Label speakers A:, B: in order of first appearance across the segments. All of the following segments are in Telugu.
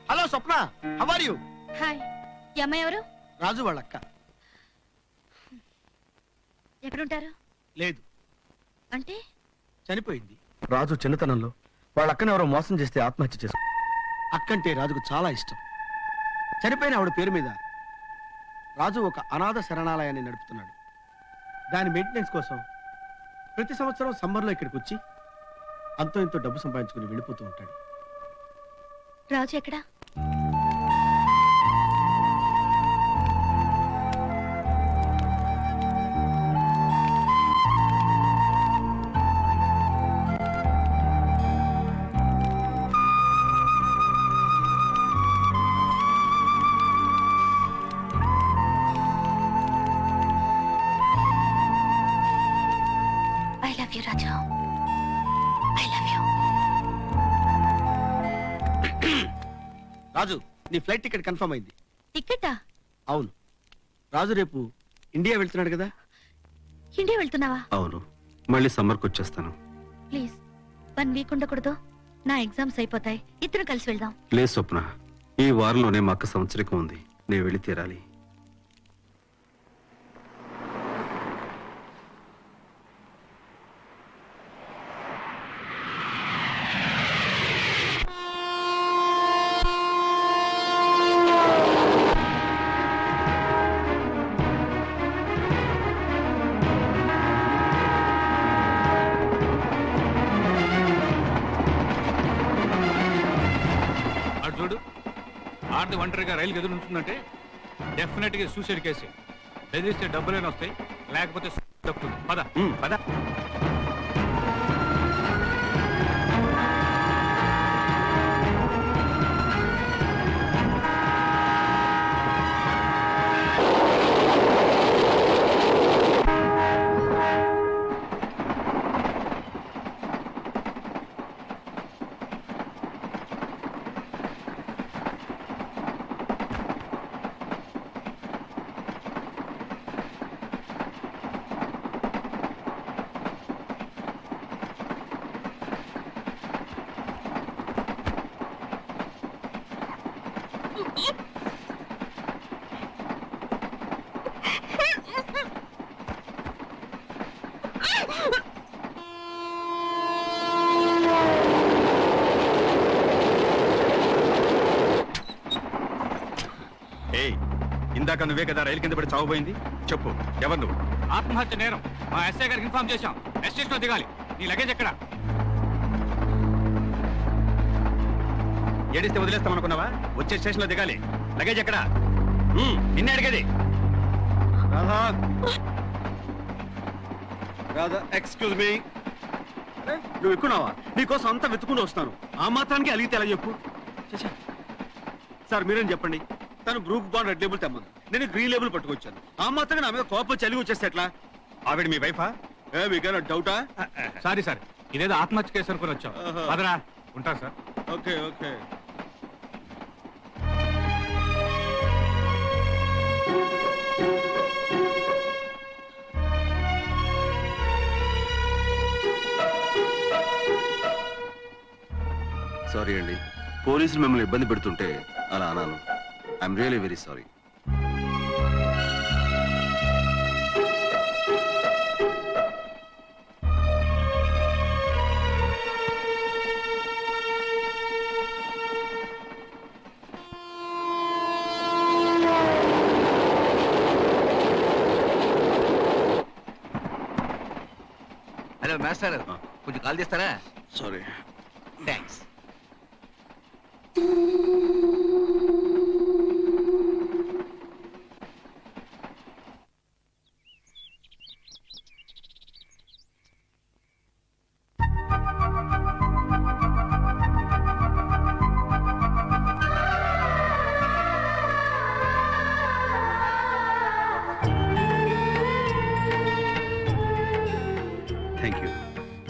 A: Hello Swapna, how are you?
B: Hi. ఈ అమ్మాయి ఎవరు?
A: రాజు వాళ్ళ అక్క.
B: ఎక్కడుంటారు?
A: లేదు,
B: అంటే
A: చనిపోయింది.
C: రాజు చిన్నతనంలో వాళ్ళ అక్కని ఎవరో మోసం చేస్తే ఆత్మహత్య చేసుకు.
A: అక్కంటే రాజుకు చాలా ఇష్టం. చనిపోయిన ఆవిడ పేరు మీద రాజు ఒక అనాథ శరణాలయాన్ని నడుపుతున్నాడు. దాని మెయింటెనెన్స్ కోసం ప్రతి సంవత్సరం సమ్మర్లో ఇక్కడికి వచ్చి అంతో ఇంతో డబ్బు సంపాదించుకుని వెళ్ళిపోతూ ఉంటాడు.
B: రాజు ఎక్కడా? I love you, Raju. I love you.
A: రాజు, నీ ఫ్లైట్ టికెట్ కన్ఫర్మ్ అయింది.
B: టికెటా?
A: అవును, రాజు రేపు ఇండియా వెళ్తున్నాడు కదా.
B: ఇండియా వెళ్తున్నావా?
C: అవును, మళ్ళీ సమ్మర్కి వచ్చేస్తాను.
B: ప్లీజ్ 1 వీక్ ఉండకూడదు? నా ఎగ్జామ్స్ అయిపోతాయి, ఇద్దరు కలిసి వెళ్దాం.
C: లేదు స్వప్న, ఈ వారంలోనే మా అక్క సంవత్సరికం ఉంది. నేను వెళ్ళి తీరాలి.
D: చూడు, ఆర్ది ఒంటరిగా రైలు గది ఉంటుందంటే డెఫినెట్ గా సూసైడ్ కేసే. బెదిరిస్తే డబ్బులైనా వస్తాయి, లేకపోతే తప్పుతుంది. పద పద.
C: ఇందాక నువ్వే కదా రైలు కింద పడి చావబోయింది. చెప్పు, ఎవరు నువ్వు?
D: ఆత్మహత్య నేరం. మా ఎస్ఐ గారికి ఇన్ఫార్మ్ చేశాం. స్టేషన్ లో దిగాలి. నీ లగేజ్ ఎక్కడ?
C: ఏడిస్తే వదిలేస్తామనుకున్నావా? వచ్చే స్టేషన్ లో దిగాలి. లగేజ్ ఎక్కడ? నిన్నే అడిగేది.
A: Radha, Radha, excuse me. నువ్వు ఎక్కున్నావా? నీకోసం అంతా వెతుకుని వస్తాను. ఆ మాత్రానికి అలిగితే ఎలా చెప్పు? సార్ మీరేం చెప్పండి. తను బ్రూక్ బాండ్ రెడ్ లేబుల్ తెమ్మను, నేను గ్రీన్ లేబుల్ పట్టుకొచ్చాను. ఆ మాత్రం నా మీద కోపం చలిగి వచ్చేస్తే ఎట్లా?
C: ఆవిడ మీ వైఫా?
A: మీకైనా డౌటా?
D: సారీ సార్, ఇదేదో ఆత్మహత్య కేసు అనుకుని వచ్చాం. పదరా, ఉంటా సార్.
A: Okay okay.
C: సారీ అండి, పోలీసులు మిమ్మల్ని ఇబ్బంది పెడుతుంటే అలా అన్నాను. I'm really very sorry.
E: Hello master, కొంచెం కాల్ చేస్తారా?
A: Sorry.
E: Thanks.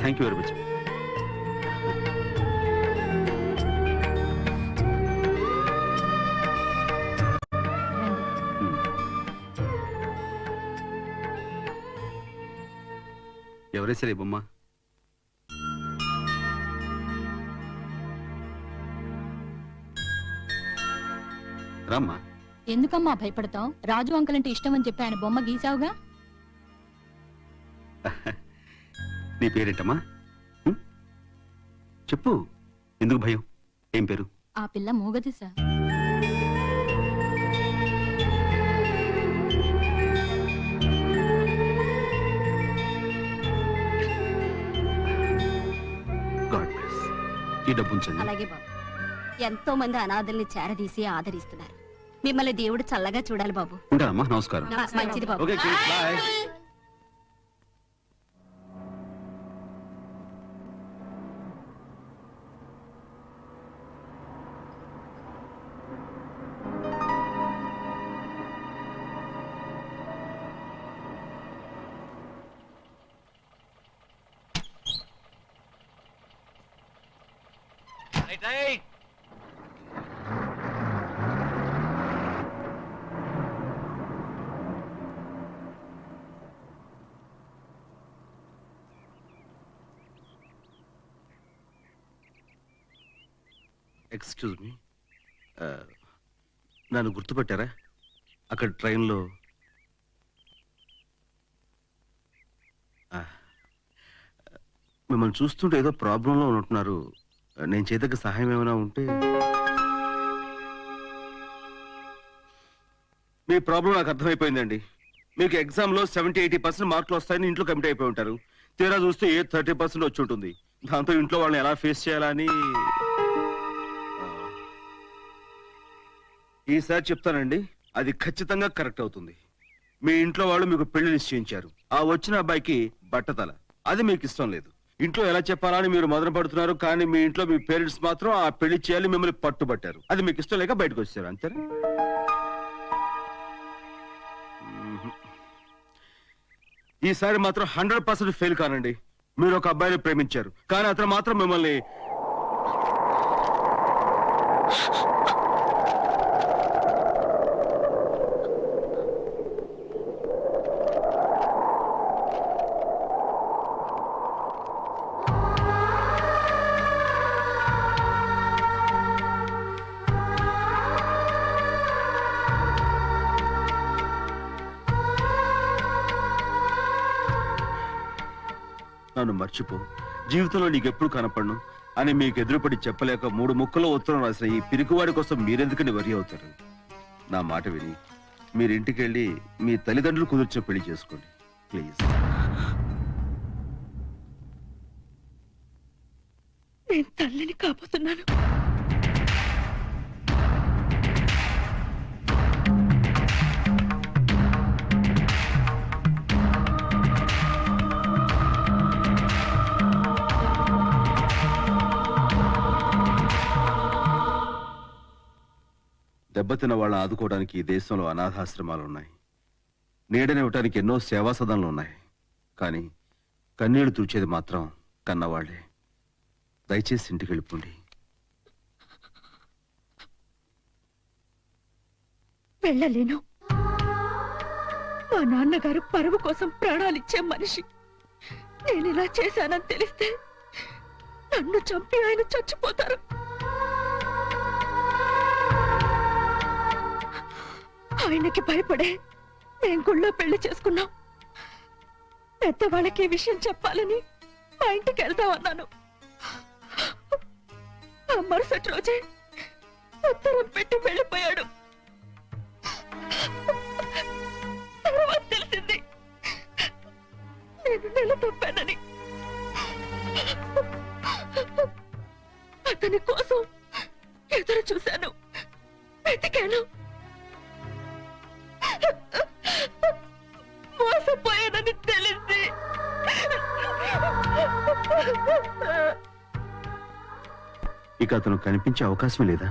C: Thank you very much. పడేసరే బొమ్మ. రామ్మా.
F: ఎందుకమ్మా భయపడతావు? రాజు అంకుల్ అంటే ఇష్టం అని చెప్పి ఆయన బొమ్మ గీసావుగా.
C: నీ పేరేంటమ్మా? చెప్పు. ఎందుకు భయం? ఏం పేరు?
F: ఆ పిల్ల మూగది సార్.
C: God bless. ఈ డబ్బు ఉంచండి.
G: అలాగే బాబు. ఎంతో మంది అనాథల్ని చేరదీసి ఆదరిస్తున్నారు. మిమ్మల్ని దేవుడు చల్లగా చూడాలి బాబు.
C: ఉంటానమ్మా. నమస్కారం.
G: మంచిది బాబు.
C: Okay kids, bye. Excuse me, నన్ను గుర్తుపట్టారా? అక్కడ ట్రైన్లో మిమ్మల్ని చూస్తుంటే ఏదో ప్రాబ్లంలో ఉంటున్నారు. నేను చేతకు సహాయం ఏమైనా ఉంటే. మీ ప్రాబ్లం నాకు అర్థమైపోయిందండి. మీకు ఎగ్జామ్లో 70-80% మార్కులు వస్తాయని ఇంట్లో కమిట్ అయిపోయి ఉంటారు. తీరా చూస్తే 30% వచ్చి ఉంటుంది. దాంతో ఇంట్లో వాళ్ళని ఎలా ఫేస్ చేయాలని ఈసారి చెప్తానండి. అది ఖచ్చితంగా కరెక్ట్ అవుతుంది. మీ ఇంట్లో వాళ్ళు మీకు పెళ్లి నిశ్చయించారు. ఆ వచ్చిన అబ్బాయికి బట్టతల. అది మీకు ఇష్టం లేదు. ఇంట్లో ఎలా చెప్పాలని మీరు మొదలు పడుతున్నారు. కానీ మీ ఇంట్లో మీ పేరెంట్స్ మాత్రం ఆ పెళ్లి చేయాలి మిమ్మల్ని పట్టుబట్టారు. అది మీకు ఇష్టం లేక బయటకు వచ్చారు, అంతేనా? ఈసారి మాత్రం 100% ఫెయిల్ కానండి. మీరు ఒక అబ్బాయిని ప్రేమించారు, కానీ అతను మాత్రం మిమ్మల్ని నన్ను మర్చిపో, జీవితంలో నీకెప్పుడు కనపడను అని మీకు ఎదురుపడి చెప్పలేక 3 ముక్కలో ఉత్తరం రాసిన ఈ పిరికివాడి కోసం మీరెందుకని వరి అవుతారు? నా మాట విని మీరింటికి వెళ్ళి మీ తల్లిదండ్రులు కుదిర్చిన పెళ్లి చేసుకోండి ప్లీజ్.
B: నేను తల్లిని కాబోతున్నాను.
C: దెబ్బతిన్న వాళ్ళని ఆదుకోవడానికి ఈ దేశంలో అనాథాశ్రమాలు ఉన్నాయి. నీడనివ్వటానికి ఎన్నో సేవా సదనలు ఉన్నాయి. కానీ కన్నీళ్లు తుడిచేది మాత్రం కన్నవాళ్లే. దయచేసి ఇంటికి వెళ్ళిపోండి.
B: వెళ్ళలేను. మా నాన్నగారు పరువు కోసం ప్రాణాలిచ్చే మనిషి. నేను ఇలా చేశానని తెలిస్తే నన్ను చంపి ఆయన చచ్చిపోతారు. ఆయనకి భయపడే నేను గుళ్ళో పెళ్లి చేసుకున్నాం. పెద్దవాళ్ళకి ఈ విషయం చెప్పాలని మా ఇంటికి వెళ్దామన్నాను. ఆ మరుసటి రోజే ఉత్తరం పెట్టి వెళ్ళిపోయాడు. తర్వాత తెలిసింది నేను నెల తప్పానని. అతని కోసం ఎదురు చూశాను, వెతికాను. మోసపోయానని తెలిసి
C: ఇక అతను కనిపించే అవకాశం లేదా?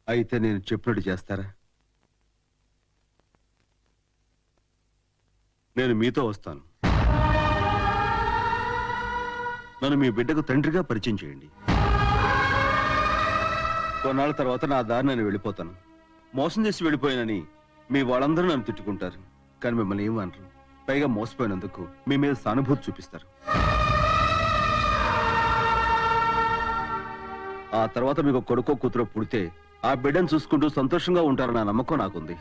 C: అయితే నేను చెప్పినట్టు చేస్తారా? నేను మీతో వస్తాను. నన్ను మీ బిడ్డకు తండ్రిగా పరిచయం చేయండి. కొన్నాళ్ళ తర్వాత నా దారి నేను వెళ్ళిపోతాను. మోసం చేసి వెళ్ళిపోయానని మీ వాళ్ళందరూ నన్ను తిట్టుకుంటారు, కానీ మిమ్మల్ని ఏమనరు. పైగా మోసపోయినందుకు మీ మీద సానుభూతి చూపిస్తారు. ఆ తర్వాత మీకు కొడుకో కూతురో పుడితే ఆ బిడ్డను చూసుకుంటూ సంతోషంగా ఉంటారన్న నమ్మకం నాకుంది.